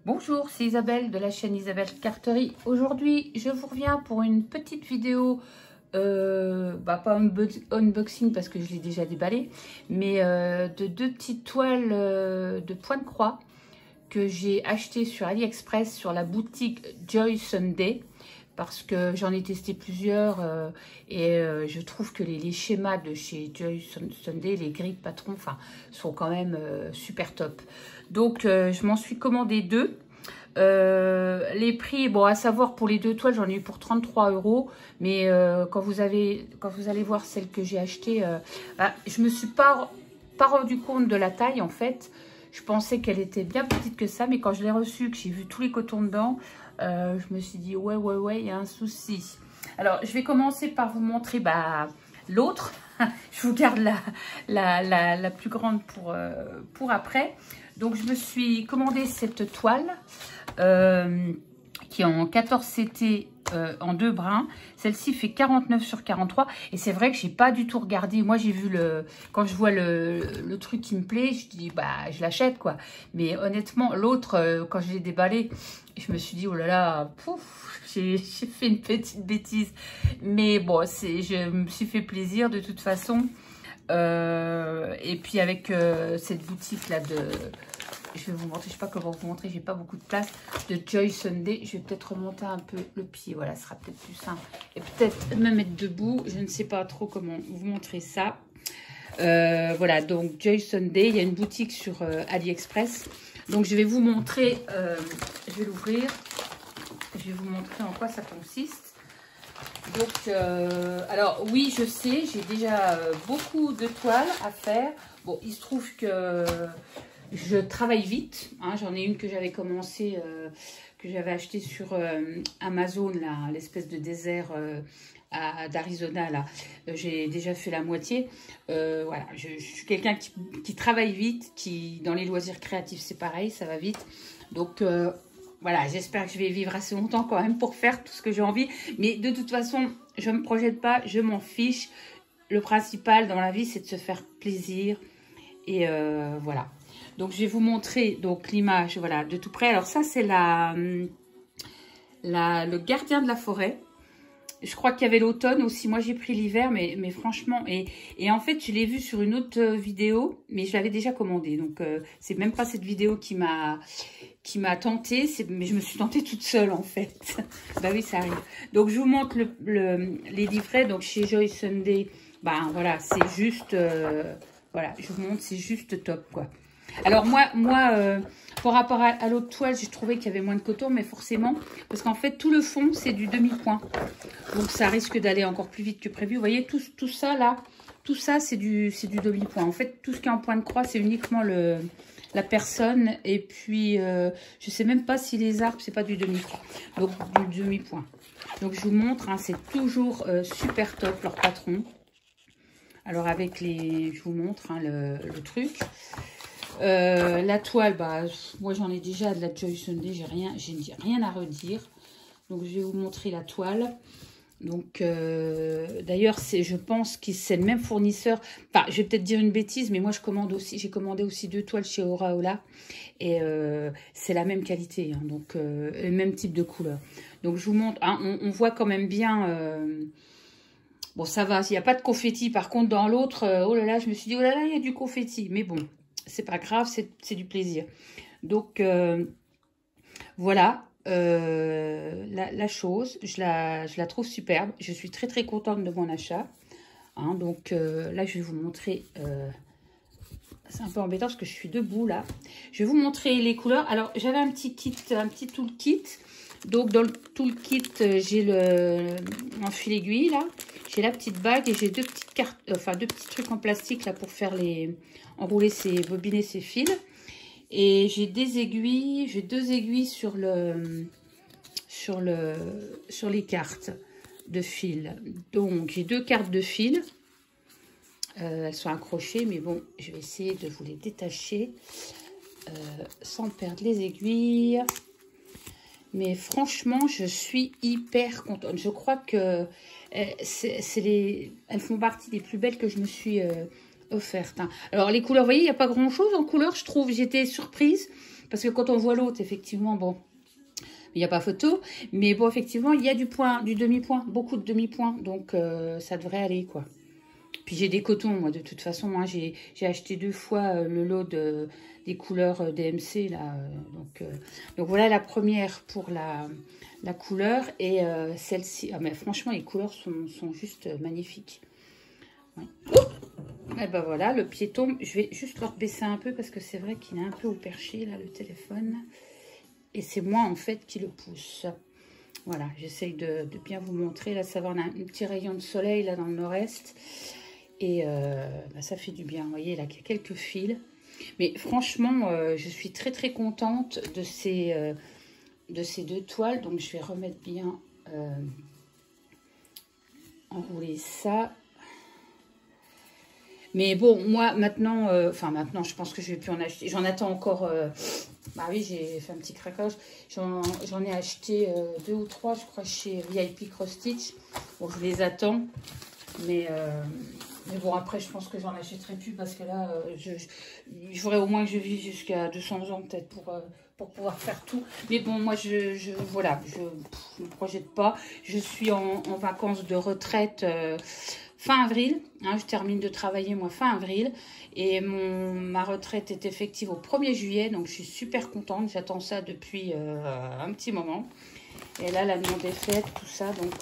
Bonjour, c'est Isabelle de la chaîne Isabelle Carterie. Aujourd'hui, je vous reviens pour une petite vidéo, pas unboxing parce que je l'ai déjà déballé, mais de deux petites toiles de point de croix que j'ai achetées sur AliExpress sur la boutique Joy Sunday. Parce que j'en ai testé plusieurs et je trouve que les schémas de chez Joy Sunday, les grilles de patron, sont quand même super top. Donc, je m'en suis commandé deux. Les prix, bon, à savoir pour les deux toiles, j'en ai eu pour 33 €. Mais quand vous allez voir celle que j'ai achetée, je me suis pas rendu compte de la taille en fait. Je pensais qu'elle était bien petite que ça, mais quand je l'ai reçue, que j'ai vu tous les cotons dedans, je me suis dit ouais, il y a un souci. Alors, je vais commencer par vous montrer l'autre. Je vous garde la plus grande pour après. Donc, je me suis commandé cette toile qui est en 14 CT en deux brins. Celle-ci fait 49 sur 43 et c'est vrai que j'ai pas du tout regardé. Moi, j'ai vu quand je vois le truc qui me plaît, je dis je l'achète quoi. Mais honnêtement, l'autre quand je l'ai déballé, je me suis dit oh là là, pouf, j'ai fait une petite bêtise. Mais bon, je me suis fait plaisir de toute façon. Et puis avec cette boutique là je vais vous montrer, je sais pas comment vous montrer, j'ai pas beaucoup de place, de Joy Sunday. Je vais peut-être remonter un peu le pied, voilà, ce sera peut-être plus simple. Et peut-être me mettre debout, je ne sais pas trop comment vous montrer ça. Voilà, donc Joy Sunday, il y a une boutique sur AliExpress. Donc je vais vous montrer, je vais l'ouvrir, je vais vous montrer en quoi ça consiste. Donc, alors oui, je sais, j'ai déjà beaucoup de toiles à faire. Bon, il se trouve que je travaille vite. Hein, j'en ai une que j'avais commencé, que j'avais acheté sur Amazon, là, l'espèce de désert d'Arizona. Là, j'ai déjà fait la moitié. Voilà, je suis quelqu'un qui travaille vite, qui dans les loisirs créatifs, c'est pareil, ça va vite. Donc, voilà, j'espère que je vais vivre assez longtemps quand même pour faire tout ce que j'ai envie. Mais de toute façon, je ne me projette pas, je m'en fiche. Le principal dans la vie, c'est de se faire plaisir. Et voilà. Donc, je vais vous montrer l'image voilà, de tout près. Alors ça, c'est le gardien de la forêt. Je crois qu'il y avait l'automne aussi. Moi, j'ai pris l'hiver, mais franchement... Et en fait, je l'ai vu sur une autre vidéo, mais je l'avais déjà commandé. Donc, c'est même pas cette vidéo qui m'a tentée, mais je me suis tentée toute seule, en fait. Bah oui, ça arrive. Donc, je vous montre les livrets. Donc, chez Joy Sunday, voilà, c'est juste... voilà, je vous montre, c'est juste top, quoi. Alors, moi par rapport à l'autre toile, j'ai trouvé qu'il y avait moins de coton, mais forcément, parce qu'en fait, tout le fond, c'est du demi-point. Donc, ça risque d'aller encore plus vite que prévu. Vous voyez, tout ça, là, tout ça, c'est du demi-point. En fait, tout ce qui est en point de croix, c'est uniquement la personne. Et puis, je sais même pas si les arbres, c'est pas du demi-point. Donc, du demi-point. Donc, je vous montre, hein, c'est toujours super top, leur patron. Alors, je vous montre hein, le truc. La toile, moi j'en ai déjà de la Joy Sunday, j'ai rien à redire. Donc je vais vous montrer la toile. Donc d'ailleurs je pense que c'est le même fournisseur. Enfin, je vais peut-être dire une bêtise, mais moi j'ai commandé aussi deux toiles chez Oraola et c'est la même qualité, hein, donc le même type de couleur. Donc je vous montre, hein, on voit quand même bien. Bon, ça va, il n'y a pas de confetti. Par contre, dans l'autre, oh là là, je me suis dit, oh là là, il y a du confetti. Mais bon, c'est pas grave, c'est du plaisir. Donc, voilà, la chose, je la trouve superbe. Je suis très, très contente de mon achat. Hein, donc, là, je vais vous montrer... c'est un peu embêtant parce que je suis debout, là. Je vais vous montrer les couleurs. Alors, j'avais un petit toolkit. Donc, dans le toolkit, j'ai un fil aiguille, là. J'ai la petite bague et j'ai deux petites cartes, deux petits trucs en plastique, là, pour faire bobiner ces fils. Et j'ai deux aiguilles sur les cartes de fil. Donc, j'ai deux cartes de fil. Elles sont accrochées, mais bon, je vais essayer de vous les détacher sans perdre les aiguilles. Mais franchement, je suis hyper contente. Je crois que elles font partie des plus belles que je me suis offertes. Hein. Alors, les couleurs, vous voyez, il n'y a pas grand-chose en couleurs, je trouve. J'étais surprise Parce que quand on voit l'autre, effectivement, bon, il n'y a pas photo. Mais bon, effectivement, il y a du point, du demi-point, beaucoup de demi-point. Donc, ça devrait aller, quoi. Puis j'ai des cotons, moi, de toute façon. Moi, j'ai acheté 2 fois le lot des couleurs DMC, là. Donc voilà la première pour la couleur. Et celle-ci, ah, mais franchement, les couleurs sont juste magnifiques. Ouais. Et ben voilà, le pied tombe. Je vais juste le baisser un peu parce que c'est vrai qu'il est un peu au perché, là, le téléphone. Et c'est moi, en fait, qui le pousse. Voilà, j'essaye de bien vous montrer. Là, ça va, on a un petit rayon de soleil, là, dans le nord-est. Et bah, ça fait du bien. Vous voyez, là, il y a quelques fils. Mais franchement, je suis très, très contente de ces 2 toiles. Donc, je vais remettre bien, enrouler ça. Mais bon, moi, maintenant, maintenant, je pense que je vais plus en acheter. J'en attends encore. Bah oui, j'ai fait un petit craquage. J'en ai acheté 2 ou 3, je crois, chez VIP Cross Stitch. Bon, je les attends. Mais bon, après, je pense que j'en achèterai plus parce que là, il faudrait au moins que je vive jusqu'à 200 ans peut-être pour pouvoir faire tout. Mais bon, moi, voilà, je ne me projette pas. Je suis en vacances de retraite fin avril. Hein, je termine de travailler, moi, fin avril. Et ma retraite est effective au 1er juillet. Donc, je suis super contente. J'attends ça depuis un petit moment. Et là, la demande est faite, tout ça. Donc,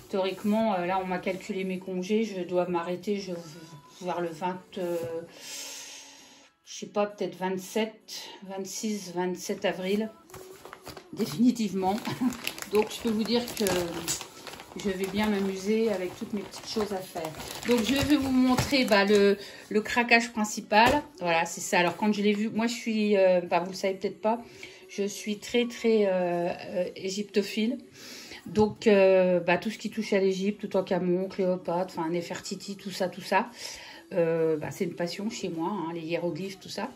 théoriquement, là, on m'a calculé mes congés. Je dois m'arrêter vers le 20... je sais pas, peut-être 26, 27 avril. Définitivement. Donc, je peux vous dire que je vais bien m'amuser avec toutes mes petites choses à faire. Donc, je vais vous montrer le craquage principal. Voilà, c'est ça. Alors, quand je l'ai vu, moi, je suis... vous le savez peut-être pas. Je suis très, très égyptophile. Donc, tout ce qui touche à l'Égypte, Toutankhamon, Cléopâtre, enfin, Néfertiti, tout ça. C'est une passion chez moi, hein, les hiéroglyphes, tout ça.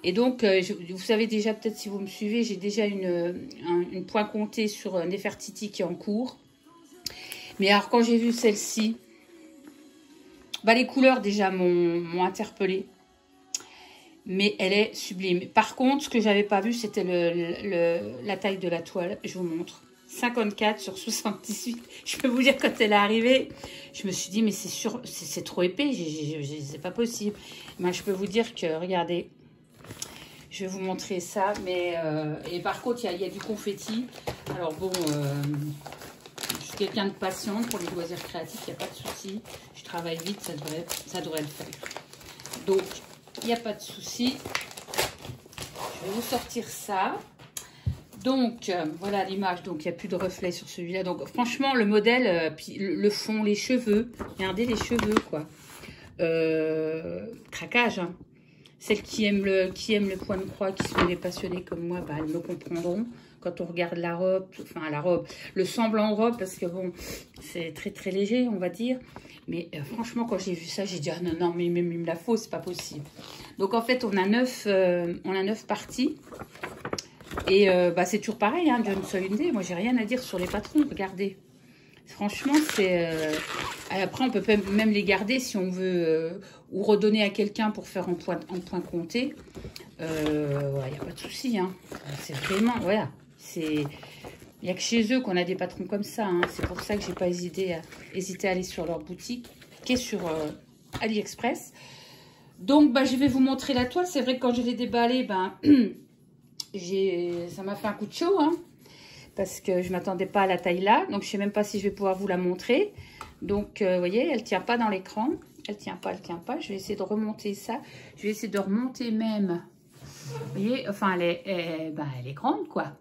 Et donc, vous savez déjà, peut-être si vous me suivez, j'ai déjà une point comptée sur Néfertiti qui est en cours. Mais alors, quand j'ai vu celle-ci, les couleurs déjà m'ont interpellée. Mais elle est sublime. Par contre, ce que j'avais pas vu, c'était la taille de la toile. Je vous montre. 54 sur 78. Je peux vous dire, quand elle est arrivée, je me suis dit, mais c'est sûr, c'est trop épais. C'est pas possible. Mais je peux vous dire que, regardez, je vais vous montrer ça. Mais et par contre, il y a du confetti. Alors bon, je suis quelqu'un de patiente pour les loisirs créatifs. Il n'y a pas de souci. Je travaille vite, ça devrait le faire. Donc, il n'y a pas de souci. Je vais vous sortir ça. Donc, voilà l'image. Donc, il n'y a plus de reflet sur celui-là. Donc, franchement, le modèle, puis le fond, les cheveux. Regardez les cheveux, quoi. Craquage, hein. Celles qui aiment le point de croix, qui sont des passionnés comme moi, elles me comprendront. Quand on regarde la robe, le semblant robe, parce que bon, c'est très très léger, on va dire. Mais franchement, quand j'ai vu ça, j'ai dit, ah non, mais il me la faut, c'est pas possible. Donc en fait, on a 9 parties. Et c'est toujours pareil, hein, John Soyundé. Moi, j'ai rien à dire sur les patrons, regardez. Franchement, c'est... après, on peut même les garder si on veut, ou redonner à quelqu'un pour faire en point compté. Il n'y a pas de souci, hein. C'est vraiment... Voilà. Il n'y a que chez eux qu'on a des patrons comme ça. Hein. C'est pour ça que j'ai pas hésité à aller sur leur boutique, qui est sur AliExpress. Donc, je vais vous montrer la toile. C'est vrai que quand je l'ai déballée, ça m'a fait un coup de chaud, hein, parce que je ne m'attendais pas à la taille là. Donc, je ne sais même pas si je vais pouvoir vous la montrer. Donc, vous voyez, elle ne tient pas dans l'écran. Elle ne tient pas. Je vais essayer de remonter ça. Je vais essayer de remonter même. Vous voyez, enfin, elle est grande, quoi.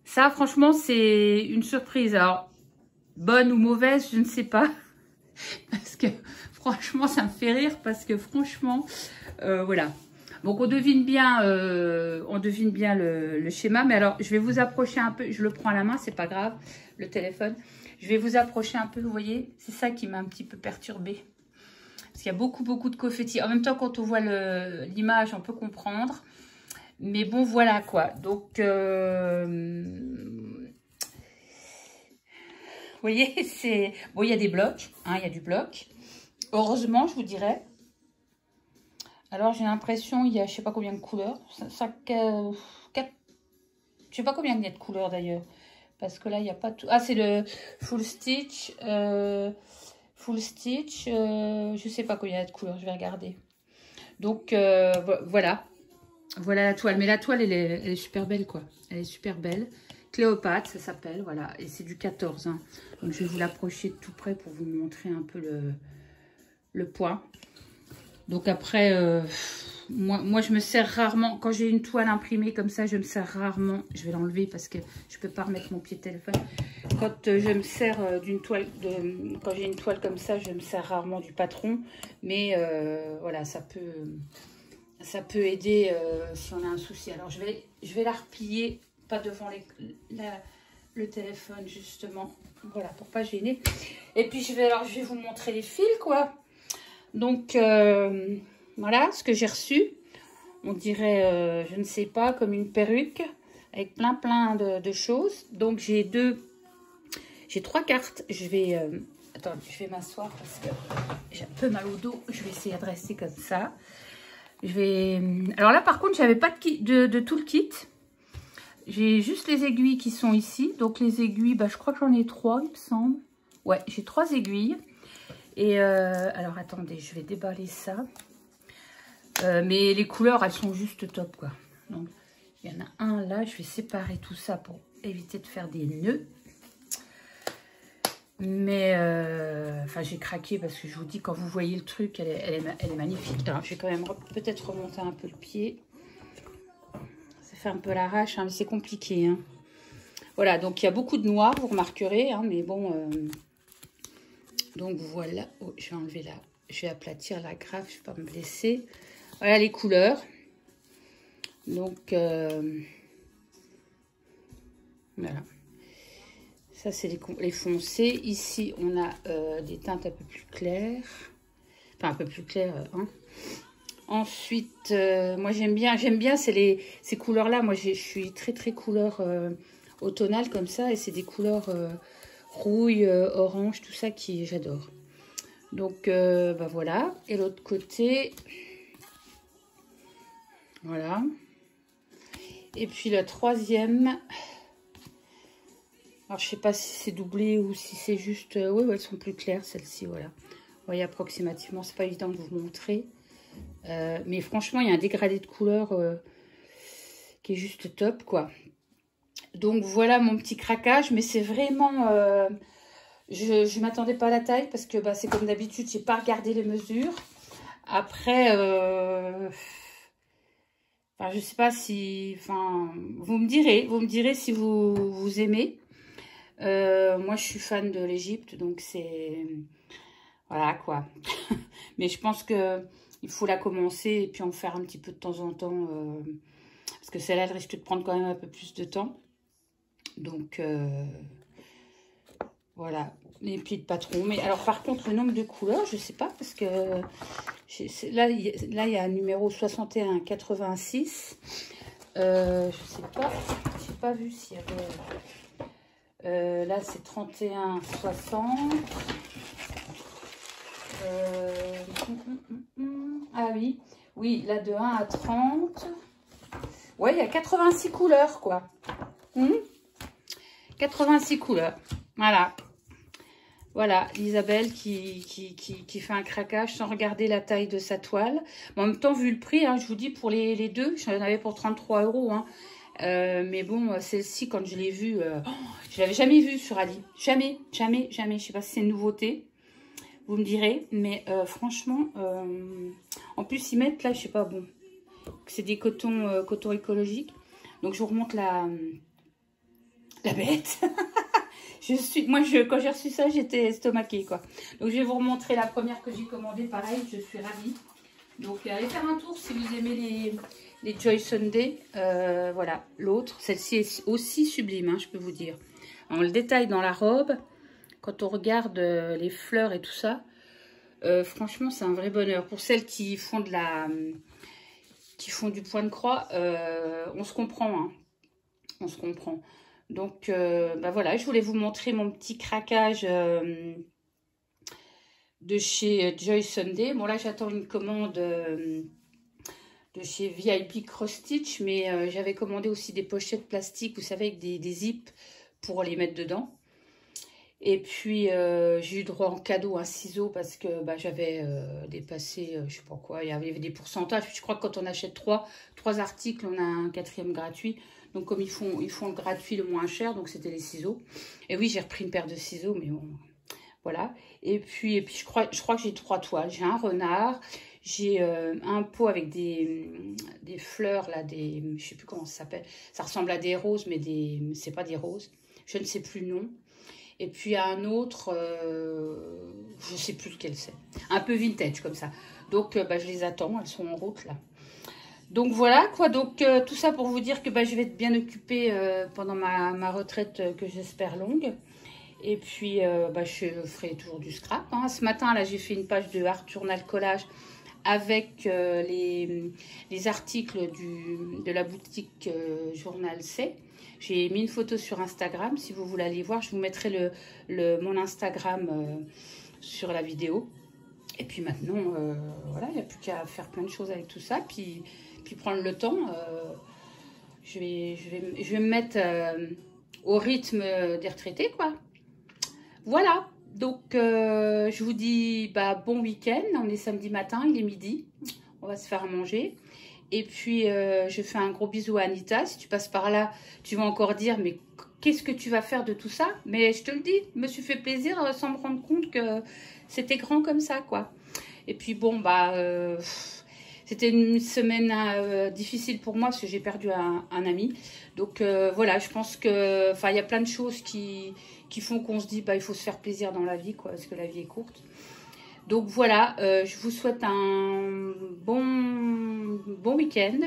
Ça, franchement, c'est une surprise. Alors, bonne ou mauvaise, je ne sais pas. Parce que, franchement, ça me fait rire. Parce que, franchement, voilà. Donc, on devine bien le schéma. Mais alors, je vais vous approcher un peu. Je le prends à la main, c'est pas grave, le téléphone. Je vais vous approcher un peu, vous voyez. C'est ça qui m'a un petit peu perturbée. Parce qu'il y a beaucoup de confettis. En même temps, quand on voit l'image, on peut comprendre. Mais bon, voilà quoi. Donc, vous voyez, c'est... Bon, il y a des blocs, hein, il y a du bloc. Heureusement, je vous dirais. Alors, j'ai l'impression, il y a je sais pas combien de couleurs. Je sais pas combien il y a de couleurs d'ailleurs. Parce que là, il n'y a pas tout. Ah, c'est le full stitch. Full stitch. Je sais pas combien il y a de couleurs. Je vais regarder. Donc, voilà. Voilà la toile. Mais la toile, elle est super belle, quoi. Elle est super belle. Cléopâtre, ça s'appelle. Voilà. Et c'est du 14. Hein. Donc, je vais vous l'approcher de tout près pour vous montrer un peu le poids. Donc, après... Moi, je me sers rarement, quand j'ai une toile imprimée comme ça, je me sers rarement, je vais l'enlever parce que je ne peux pas remettre mon pied de téléphone. Quand je me sers d'une toile, quand j'ai une toile comme ça, je me sers rarement du patron. Mais voilà, ça peut aider si on a un souci. Alors, je vais la replier, pas devant le téléphone justement. Voilà, pour pas gêner. Et puis, je vais vous montrer les fils, quoi. Donc... voilà ce que j'ai reçu. On dirait, je ne sais pas, comme une perruque avec plein de choses. Donc j'ai 3 cartes. Attends, je vais m'asseoir parce que j'ai un peu mal au dos. Je vais essayer de rester comme ça. Alors là, par contre, j'avais pas de tout le kit. J'ai juste les aiguilles qui sont ici. Donc les aiguilles, je crois que j'en ai 3, il me semble. Ouais, j'ai 3 aiguilles. Et alors attendez, je vais déballer ça. Mais les couleurs, elles sont juste top, quoi. Donc, il y en a un là. Je vais séparer tout ça pour éviter de faire des nœuds. Mais, enfin, j'ai craqué parce que je vous dis, quand vous voyez le truc, elle est magnifique. Alors, je vais quand même peut-être remonter un peu le pied. Ça fait un peu l'arrache, hein, mais c'est compliqué. Hein. Voilà, donc il y a beaucoup de noir, vous remarquerez. Hein, mais bon, donc voilà. Oh, je vais enlever là. Je vais aplatir la graffe, je ne vais pas me blesser. Voilà les couleurs. Donc, voilà. Ça, c'est les foncés. Ici, on a des teintes un peu plus claires. Enfin, un peu plus claires. Hein. Ensuite, moi, j'aime bien ces couleurs-là. Moi, je suis très couleur automnale comme ça. Et c'est des couleurs rouille, orange, tout ça qui j'adore. Donc, voilà. Et l'autre côté... Voilà. Et puis la troisième. Alors je sais pas si c'est doublé ou si c'est juste... Oui, elles sont plus claires celles-ci, voilà. Vous voyez approximativement, c'est pas évident de vous montrer. Mais franchement, il y a un dégradé de couleurs qui est juste top, quoi. Donc voilà mon petit craquage, mais c'est vraiment... je ne m'attendais pas à la taille parce que c'est comme d'habitude, j'ai pas regardé les mesures. Après... Enfin, je sais pas si... Enfin, vous me direz si vous aimez. Moi, je suis fan de l'Égypte, donc c'est... Voilà, quoi. Mais je pense que il faut la commencer et puis en faire un petit peu de temps en temps. Parce que celle-là, elle risque de prendre quand même un peu plus de temps. Donc, voilà. Les plis de patron. Mais alors, par contre, le nombre de couleurs, je sais pas, parce que... Là, il y a un numéro 6186. Je sais pas. J'ai pas vu s'il y avait... là, c'est 3160. Ah oui. Oui, là, de 1 à 30. Ouais, il y a 86 couleurs, quoi. 86 couleurs. Voilà. Voilà, Isabelle qui fait un craquage sans regarder la taille de sa toile. Mais en même temps, vu le prix, hein, je vous dis, pour les deux, j'en avais pour 33 €. Hein. Mais bon, celle-ci, quand je l'ai vue, je l'avais jamais vue sur Ali. Jamais. Je sais pas si c'est une nouveauté. Vous me direz. Mais franchement, en plus, ils mettent là, je sais pas, bon, c'est des cotons écologiques. Donc, je vous remonte la bête. Quand j'ai reçu ça, j'étais estomaquée, quoi. Donc, je vais vous remontrer la première que j'ai commandée. Pareil, je suis ravie. Donc, allez faire un tour si vous aimez les Joy Sunday. Voilà, l'autre. Celle-ci est aussi sublime, hein, je peux vous dire. Alors, le détail dans la robe, quand on regarde les fleurs et tout ça, franchement, c'est un vrai bonheur. Pour celles qui font du point de croix, on se comprend, hein. On se comprend. Donc, voilà, je voulais vous montrer mon petit craquage de chez Joy Sunday. Bon, là, j'attends une commande de chez VIP Cross Stitch, mais j'avais commandé aussi des pochettes plastiques, vous savez, avec des zips pour les mettre dedans. Et puis, j'ai eu droit en cadeau à un ciseau parce que bah, j'avais dépassé, je sais pas quoi, il y avait des pourcentages. Je crois que quand on achète trois articles, on a un 4e gratuit. Donc, comme ils font le gratuit le moins cher, donc c'était les ciseaux. Et oui, j'ai repris une paire de ciseaux, mais bon, voilà. Et puis je crois que j'ai 3 toiles. J'ai un renard, j'ai un pot avec des fleurs, là, je sais plus comment ça s'appelle. Ça ressemble à des roses, mais c'est pas des roses. Je ne sais plus le nom. Et puis un autre, je ne sais plus lequel c'est. Un peu vintage comme ça. Donc bah, je les attends, elles sont en route là. Donc voilà quoi, donc tout ça pour vous dire que bah, je vais être bien occupée pendant ma retraite que j'espère longue. Et puis bah, je ferai toujours du scrap. Hein. Ce matin là j'ai fait une page de Art Journal Collage avec les articles de la boutique Journal C. J'ai mis une photo sur Instagram, si vous voulez aller voir, je vous mettrai mon Instagram sur la vidéo. Et puis maintenant, voilà, il n'y a plus qu'à faire plein de choses avec tout ça, puis prendre le temps. Je vais me mettre au rythme des retraités, quoi. Voilà, donc je vous dis bah, bon week-end, on est samedi matin, il est midi, on va se faire manger. Et puis, je fais un gros bisou à Anita. Si tu passes par là, tu vas encore dire, mais qu'est-ce que tu vas faire de tout ça? Mais je te le dis, je me suis fait plaisir sans me rendre compte que c'était grand comme ça, quoi. Et puis, bon, bah, c'était une semaine difficile pour moi parce que j'ai perdu un ami. Donc, voilà, je pense que, enfin, il y a plein de choses qui font qu'on se dit, bah, il faut se faire plaisir dans la vie, quoi, parce que la vie est courte. Donc voilà, je vous souhaite un bon week-end.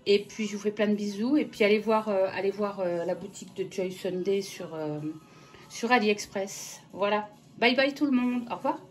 Et puis je vous fais plein de bisous. Et puis allez voir la boutique de Joy Sunday sur AliExpress. Voilà. Bye bye tout le monde. Au revoir.